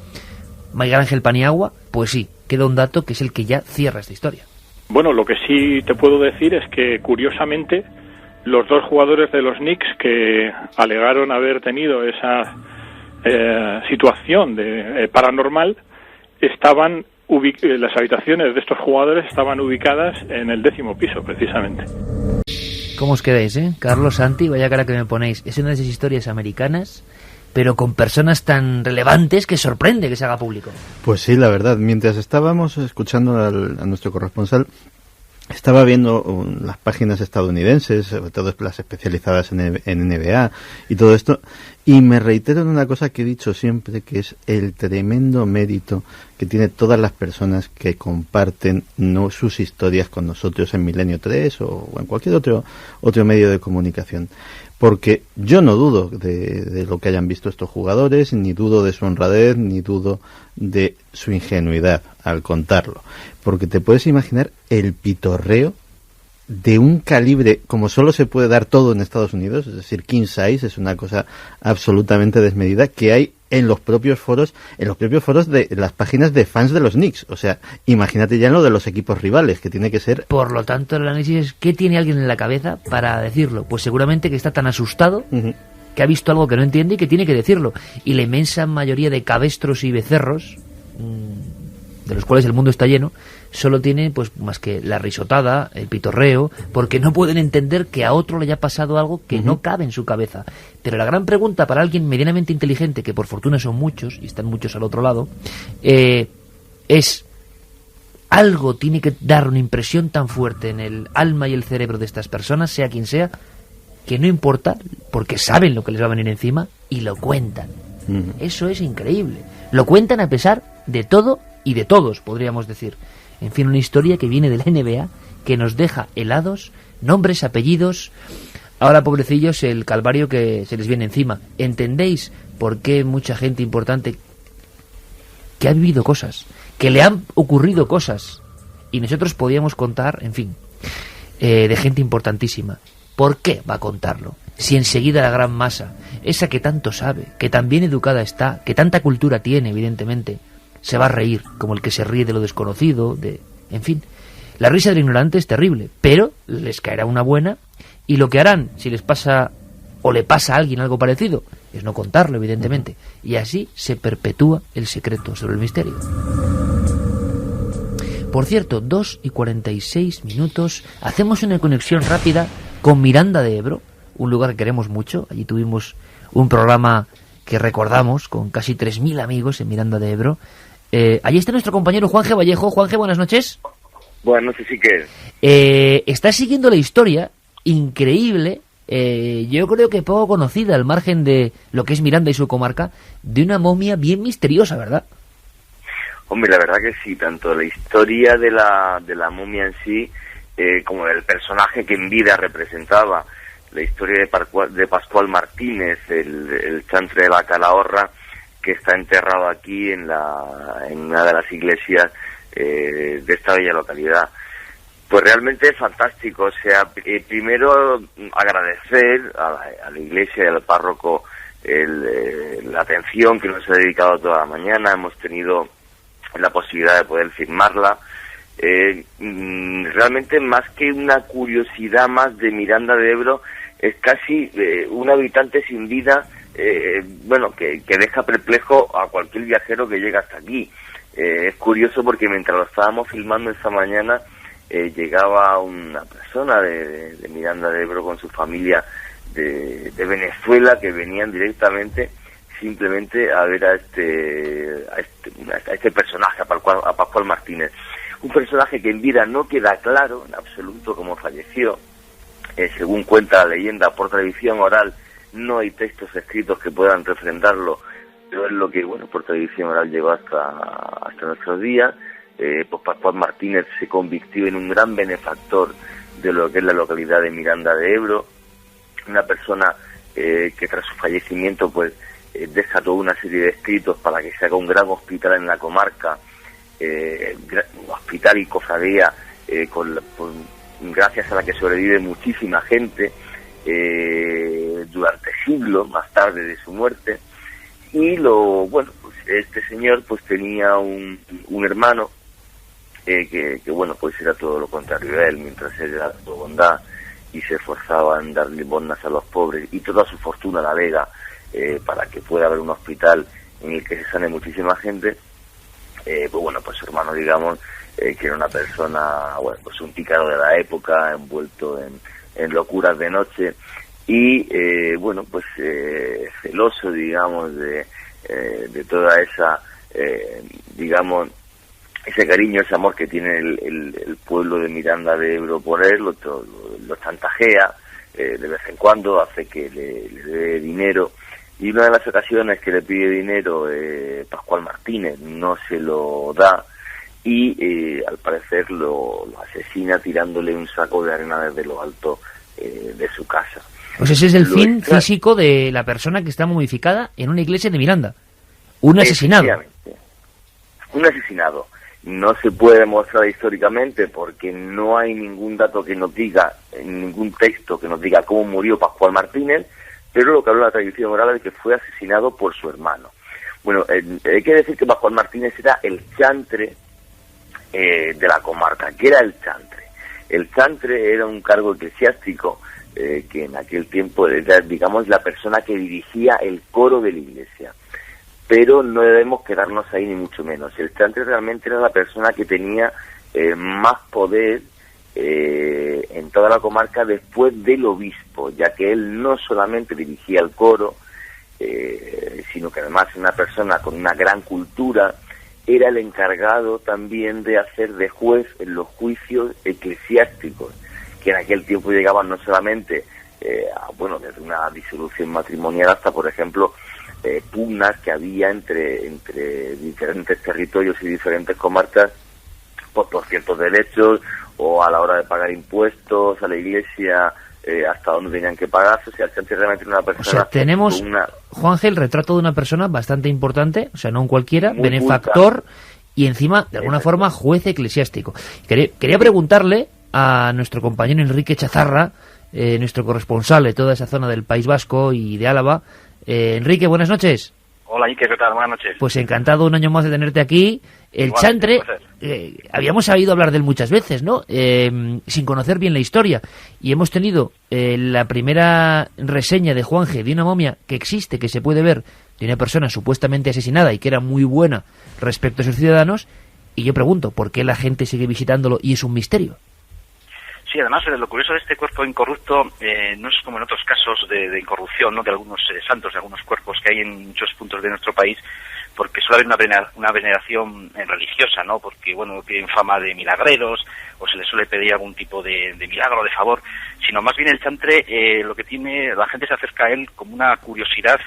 Miguel Ángel Paniagua? Pues sí, queda un dato que es el que ya cierra esta historia. Bueno, lo que sí te puedo decir es que, curiosamente, los 2 jugadores de los Knicks que alegaron haber tenido esa situación paranormal, las habitaciones de estos jugadores estaban ubicadas en el 10º piso, precisamente. ¿Cómo os quedáis, Carlos, Santi, vaya cara que me ponéis. Es una de esas historias americanas pero con personas tan relevantes que sorprende que se haga público. Pues sí, la verdad, mientras estábamos escuchando a nuestro corresponsal, estaba viendo las páginas estadounidenses, sobre todo las especializadas en NBA y todo esto, y me reitero en una cosa que he dicho siempre, que es el tremendo mérito que tiene todas las personas que comparten sus historias con nosotros en Milenio 3 o en cualquier otro medio de comunicación. Porque yo no dudo de lo que hayan visto estos jugadores, ni dudo de su honradez, ni dudo de su ingenuidad al contarlo. Porque te puedes imaginar el pitorreo de un calibre como solo se puede dar todo en Estados Unidos, es decir, king size, es una cosa absolutamente desmedida, que hay en los propios foros de las páginas de fans de los Knicks. O sea, imagínate ya en lo de los equipos rivales, que tiene que ser... Por lo tanto, el análisis es ¿qué tiene alguien en la cabeza para decirlo? Pues seguramente que está tan asustado que ha visto algo que no entiende y que tiene que decirlo. Y la inmensa mayoría de cabestros y becerros, de los cuales el mundo está lleno, solo tiene pues más que la risotada, el pitorreo, porque no pueden entender que a otro le haya pasado algo que no cabe en su cabeza. Pero la gran pregunta para alguien medianamente inteligente, que por fortuna son muchos, y están muchos al otro lado, es: algo tiene que dar una impresión tan fuerte en el alma y el cerebro de estas personas, sea quien sea, que no importa, porque saben lo que les va a venir encima, y lo cuentan. Eso es increíble. Lo cuentan a pesar de todo y de todos, podríamos decir. En fin, una historia que viene de la NBA, que nos deja helados, nombres, apellidos. Ahora, pobrecillos, el calvario que se les viene encima. ¿Entendéis por qué mucha gente importante que ha vivido cosas, que le han ocurrido cosas, y nosotros podíamos contar, en fin, de gente importantísima? ¿Por qué va a contarlo? Si enseguida la gran masa, esa que tanto sabe, que tan bien educada está, que tanta cultura tiene, evidentemente, se va a reír, como el que se ríe de lo desconocido, en fin. La risa del ignorante es terrible, pero les caerá una buena, y lo que harán, si les pasa o le pasa a alguien algo parecido, es no contarlo, evidentemente. Y así se perpetúa el secreto sobre el misterio. Por cierto, 2:46, hacemos una conexión rápida con Miranda de Ebro, un lugar que queremos mucho. Allí tuvimos un programa que recordamos con casi 3.000 amigos en Miranda de Ebro. Allí está nuestro compañero Juanje Vallejo. Juanje, buenas noches. Buenas noches, sí que... Estás siguiendo la historia, increíble, yo creo que poco conocida al margen de lo que es Miranda y su comarca, de una momia bien misteriosa, ¿verdad? Hombre, la verdad que sí, tanto la historia de la momia en sí, como del personaje que en vida representaba, la historia de Pascual Martínez, el chantre de la Calahorra, que está enterrado aquí en una de las iglesias de esta bella localidad. Pues realmente es fantástico. O sea, primero agradecer a la iglesia y al párroco la atención que nos ha dedicado toda la mañana. Hemos tenido la posibilidad de poder firmarla. Realmente, más que una curiosidad más de Miranda de Ebro, es casi un habitante sin vida, que deja perplejo a cualquier viajero que llega hasta aquí. Es curioso porque mientras lo estábamos filmando esta mañana, llegaba una persona de Miranda de Ebro con su familia de Venezuela, que venían directamente simplemente a ver a este personaje, a Pascual Martínez. Un personaje que en vida no queda claro en absoluto cómo falleció. Según cuenta la leyenda, por tradición oral, no hay textos escritos que puedan refrendarlo, pero es lo que, por tradición oral llegó hasta nuestros días. Pues Pascual Martínez se convirtió en un gran benefactor de lo que es la localidad de Miranda de Ebro, una persona que tras su fallecimiento deja toda una serie de escritos para que se haga un gran hospital en la comarca, hospital y cofradía, gracias a la que sobrevive muchísima gente durante siglos más tarde de su muerte. Y este señor tenía un hermano que era todo lo contrario a él, mientras él era de bondad y se esforzaba en dar limosnas a los pobres y toda su fortuna la lega para que pueda haber un hospital en el que se sane muchísima gente. Su hermano, digamos, que era una persona, un pícaro de la época, envuelto en locuras de noche, y bueno, pues celoso, digamos, de toda esa, digamos, ese cariño, ese amor que tiene el pueblo de Miranda de Ebro por él, lo chantajea de vez en cuando, hace que le dé dinero, y una de las ocasiones que le pide dinero Pascual Martínez no se lo da, y al parecer lo asesina tirándole un saco de arena desde lo alto de su casa. Pues ese es el fin físico de la persona que está momificada en una iglesia de Miranda. Un asesinado. Un asesinado. No se puede demostrar históricamente porque no hay ningún dato que nos diga, ningún texto que nos diga cómo murió Pascual Martínez, pero lo que habla la tradición oral es que fue asesinado por su hermano. Bueno, hay que decir que Pascual Martínez era el chantre de la comarca. ¿Qué era el chantre? El chantre era un cargo eclesiástico que en aquel tiempo era, digamos, la persona que dirigía el coro de la iglesia. Pero no debemos quedarnos ahí ni mucho menos. El chantre realmente era la persona que tenía más poder en toda la comarca después del obispo, ya que él no solamente dirigía el coro, sino que además era una persona con una gran cultura, era el encargado también de hacer de juez en los juicios eclesiásticos, que en aquel tiempo llegaban no solamente desde una disolución matrimonial hasta, por ejemplo, pugnas que había entre diferentes territorios y diferentes comarcas por ciertos derechos, o a la hora de pagar impuestos a la iglesia, hasta dónde tenían que pagarse. O sea, el chantre realmente era una persona... O sea, tenemos, Juanje, el retrato de una persona bastante importante, o sea, no un cualquiera, muy benefactor, y encima, de alguna forma, juez eclesiástico. Quería preguntarle a nuestro compañero Enrique Chazarra, nuestro corresponsal de toda esa zona del País Vasco y de Álava. Enrique, buenas noches. Hola, Ike, ¿qué tal? Buenas noches. Pues encantado un año más de tenerte aquí. El Igual, chantre, habíamos oído hablar de él muchas veces, ¿no? Sin conocer bien la historia. Y hemos tenido la primera reseña de Juanje de una momia que existe, que se puede ver, de una persona supuestamente asesinada y que era muy buena respecto a sus ciudadanos. Y yo pregunto, ¿por qué la gente sigue visitándolo y es un misterio? Sí, además lo curioso de este cuerpo incorrupto no es como en otros casos de incorrupción, ¿no?, de algunos santos, de algunos cuerpos que hay en muchos puntos de nuestro país, porque suele haber una veneración religiosa, ¿no?, porque, bueno, tienen fama de milagreros, o se les suele pedir algún tipo de milagro, de favor, sino más bien el chantre, lo que tiene, la gente se acerca a él como una curiosidad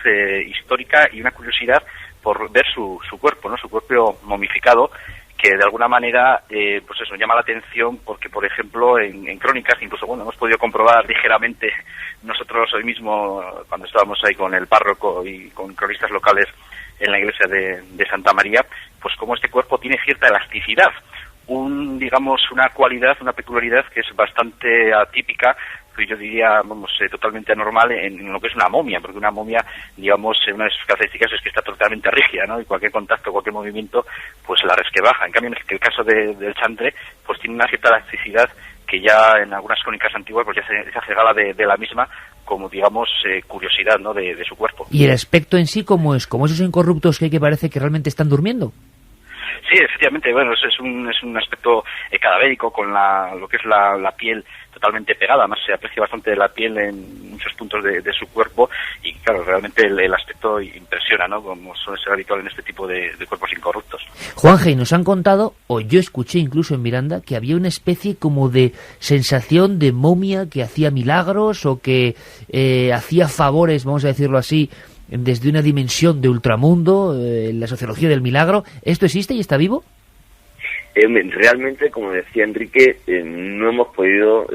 histórica y una curiosidad por ver su cuerpo, ¿no?, su cuerpo momificado, que de alguna manera, pues eso, llama la atención porque, por ejemplo, en crónicas, incluso, bueno, hemos podido comprobar ligeramente nosotros hoy mismo, cuando estábamos ahí con el párroco y con cronistas locales en la iglesia de Santa María, pues como este cuerpo tiene cierta elasticidad, digamos, una cualidad, una peculiaridad que es bastante atípica, que yo diría, totalmente anormal en lo que es una momia, porque una momia, digamos, una de sus características es que está totalmente rígida, ¿no?, y cualquier contacto, cualquier movimiento, pues la resquebraja. En cambio, en el caso del chantre, pues tiene una cierta elasticidad que ya en algunas crónicas antiguas pues ya se hace gala de la misma, como, digamos, curiosidad, ¿no?, de su cuerpo. ¿Y el aspecto en sí cómo es? ¿Como esos incorruptos que parece que realmente están durmiendo? Sí, efectivamente, bueno, es un aspecto cadavérico, con lo que es la piel totalmente pegada. Además se aprecia bastante la piel en muchos puntos de su cuerpo y, claro, realmente el aspecto impresiona, ¿no?, como suele ser habitual en este tipo de cuerpos incorruptos. Juanje, y nos han contado, o yo escuché incluso en Miranda, que había una especie como de sensación de momia que hacía milagros o que hacía favores, vamos a decirlo así, desde una dimensión de ultramundo, la sociología del milagro. ¿Esto existe y está vivo? Realmente, como decía Enrique, no hemos podido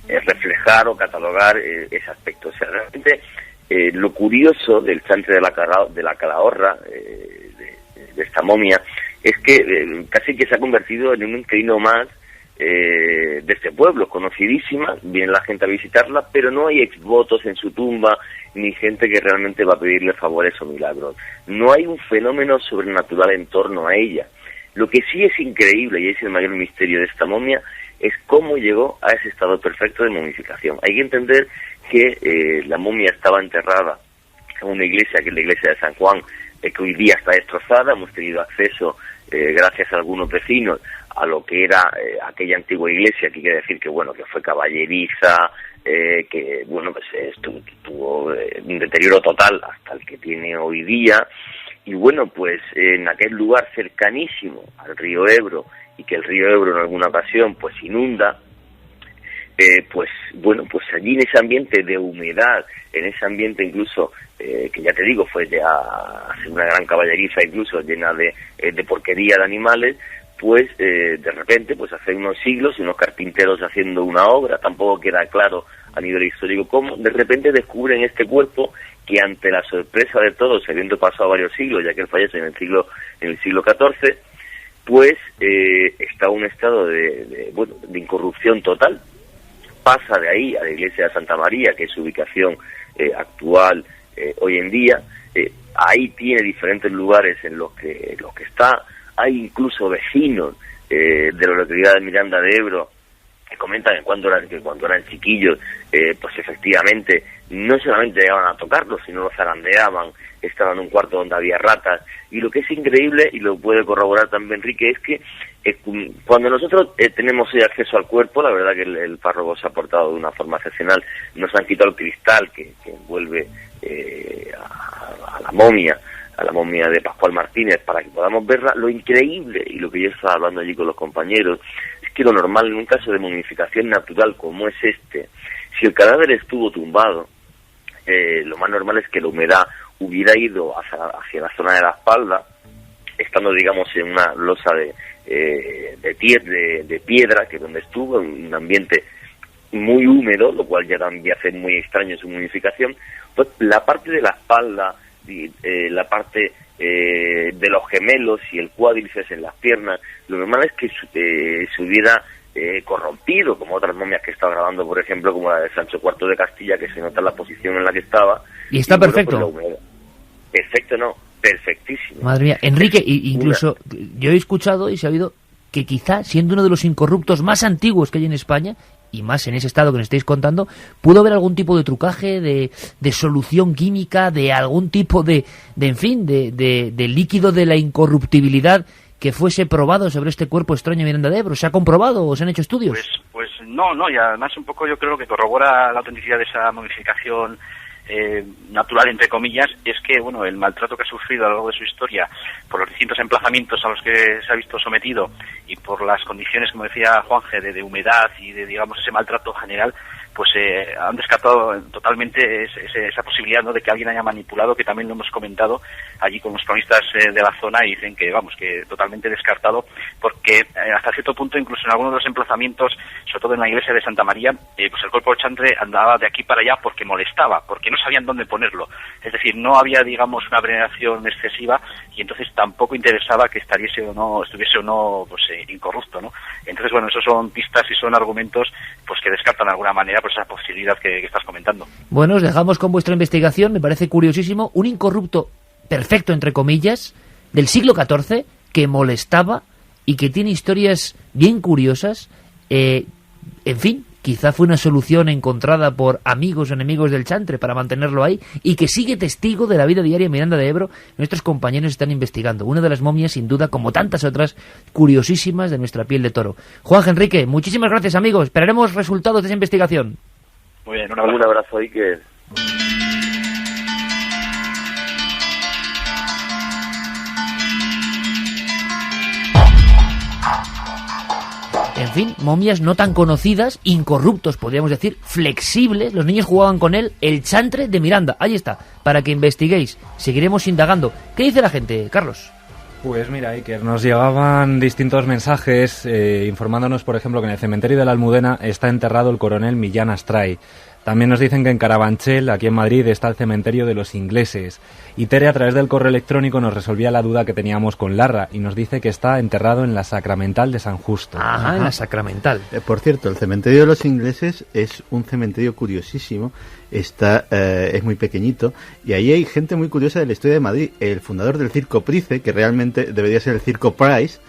reflejar o catalogar ese aspecto. O sea, realmente lo curioso del chantre de la Calahorra, de esta momia, es que casi que se ha convertido en un inquilino más de este pueblo, conocidísima, viene la gente a visitarla, pero no hay exvotos en su tumba, ni gente que realmente va a pedirle favores o milagros. No hay un fenómeno sobrenatural en torno a ella. Lo que sí es increíble, y es el mayor misterio de esta momia, es cómo llegó a ese estado perfecto de momificación. Hay que entender que la momia estaba enterrada en una iglesia, que es la iglesia de San Juan, que hoy día está destrozada. Hemos tenido acceso, gracias a algunos vecinos, a lo que era aquella antigua iglesia, que quiere decir que, bueno, que fue caballeriza, que bueno, pues tuvo un deterioro total hasta el que tiene hoy día. Y bueno, pues en aquel lugar cercanísimo al río Ebro, y que el río Ebro en alguna ocasión pues inunda, pues bueno, pues allí en ese ambiente de humedad, en ese ambiente incluso, que ya te digo, fue ya una gran caballeriza incluso llena de porquería de animales, pues de repente, pues hace unos siglos, unos carpinteros haciendo una obra, tampoco queda claro a nivel histórico cómo, de repente descubren este cuerpo que ante la sorpresa de todos, habiendo pasado varios siglos, ya que él fallece en el siglo XIV, pues está en un estado de incorrupción total. Pasa de ahí a la iglesia de Santa María, que es su ubicación actual hoy en día. Ahí tiene diferentes lugares en los que está. Hay incluso vecinos de la localidad de Miranda de Ebro que comentan que cuando eran chiquillos, pues efectivamente no solamente llegaban a tocarlo, sino lo zarandeaban, estaban en un cuarto donde había ratas. Y lo que es increíble, y lo puede corroborar también Enrique, es que cuando nosotros tenemos hoy acceso al cuerpo, la verdad que el párroco se ha portado de una forma excepcional, nos han quitado el cristal que envuelve a la momia de Pascual Martínez para que podamos verla. Lo increíble, y lo que yo estaba hablando allí con los compañeros, es que lo normal en un caso de momificación natural como es este, si el cadáver estuvo tumbado, lo más normal es que la humedad hubiera ido hacia la zona de la espalda, estando, digamos, en una losa de piedra, que es donde estuvo, en un ambiente muy húmedo, lo cual ya también hace muy extraño su momificación. Pues la parte de la espalda, la parte de los gemelos y el cuádriceps en las piernas, lo normal es que se hubiera corrompido, como otras momias que he estado grabando, por ejemplo, como la de Sancho IV de Castilla, que se nota la posición en la que estaba. Y está perfecto. Pues perfecto, no, perfectísimo. Madre mía, Enrique, incluso yo he escuchado y sabido que quizá, siendo uno de los incorruptos más antiguos que hay en España, y más en ese estado que nos estáis contando, pudo haber algún tipo de trucaje, de solución química, de algún tipo de líquido de la incorruptibilidad que fuese probado sobre este cuerpo extraño de Miranda de Ebro. ¿Se ha comprobado o se han hecho estudios? Pues no, y además un poco yo creo que corrobora la autenticidad de esa momificación natural, entre comillas, es que bueno, el maltrato que ha sufrido a lo largo de su historia por los distintos emplazamientos a los que se ha visto sometido y por las condiciones, como decía Juanje, de humedad y de, digamos, ese maltrato general, pues han descartado totalmente esa posibilidad, ¿no?, de que alguien haya manipulado, que también lo hemos comentado allí con los cronistas de la zona, y dicen que, vamos, que totalmente descartado, porque hasta cierto punto, incluso en algunos de los emplazamientos, sobre todo en la iglesia de Santa María, pues el cuerpo del chantre andaba de aquí para allá porque molestaba, porque no sabían dónde ponerlo. Es decir, no había, digamos, una veneración excesiva, y entonces tampoco interesaba que estuviese o no pues incorrupto, ¿no? Entonces, bueno, esos son pistas y son argumentos pues que descartan de alguna manera pues esa posibilidad que estás comentando. Bueno, os dejamos con vuestra investigación, me parece curiosísimo, un incorrupto perfecto, entre comillas, del siglo XIV, que molestaba y que tiene historias bien curiosas. En fin, quizá fue una solución encontrada por amigos o enemigos del chantre para mantenerlo ahí, y que sigue testigo de la vida diaria en Miranda de Ebro. Nuestros compañeros están investigando una de las momias, sin duda, como tantas otras, curiosísimas de nuestra piel de toro. Juan Enrique, muchísimas gracias, amigos. Esperaremos resultados de esa investigación. Muy bien, un abrazo ahí que... En fin, momias no tan conocidas, incorruptos, podríamos decir, flexibles. Los niños jugaban con él, el chantre de Miranda. Ahí está, para que investiguéis. Seguiremos indagando. ¿Qué dice la gente, Carlos? Pues mira, Iker, nos llegaban distintos mensajes informándonos, por ejemplo, que en el cementerio de la Almudena está enterrado el coronel Millán Astray. También nos dicen que en Carabanchel, aquí en Madrid, está el cementerio de los ingleses. Y Tere, a través del correo electrónico, nos resolvía la duda que teníamos con Larra y nos dice que está enterrado en la Sacramental de San Justo. Ajá, en la Sacramental. Por cierto, el cementerio de los ingleses es un cementerio curiosísimo. Es muy pequeñito, y ahí hay gente muy curiosa de la historia de Madrid. El fundador del Circo Price, que realmente debería ser el Circo Price,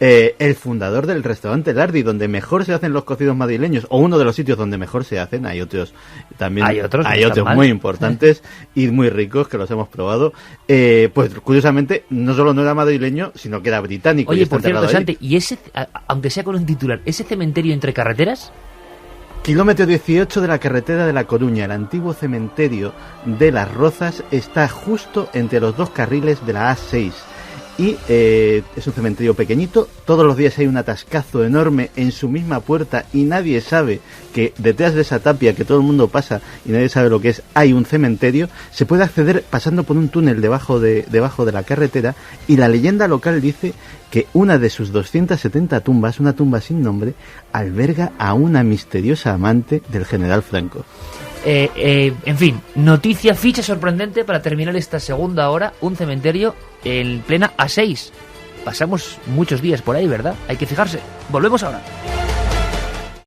el fundador del restaurante Lardi, donde mejor se hacen los cocidos madrileños, o uno de los sitios donde mejor se hacen. Hay otros también, hay otros muy importantes y muy ricos que los hemos probado. Pues curiosamente no solo no era madrileño, sino que era británico. Oye, por cierto, Santi, y ese, aunque sea con un titular, ese cementerio entre carreteras, Kilómetro 18 de la carretera de La Coruña. El antiguo cementerio de Las Rozas está justo entre los dos carriles de la A6. Y es un cementerio pequeñito, todos los días hay un atascazo enorme en su misma puerta y nadie sabe que detrás de esa tapia que todo el mundo pasa y nadie sabe lo que es, hay un cementerio. Se puede acceder pasando por un túnel debajo de la carretera, y la leyenda local dice que una de sus 270 tumbas, una tumba sin nombre, alberga a una misteriosa amante del general Franco. En fin, noticia, ficha sorprendente para terminar esta segunda hora. Un cementerio en plena A6. Pasamos muchos días por ahí, ¿verdad? Hay que fijarse. Volvemos ahora.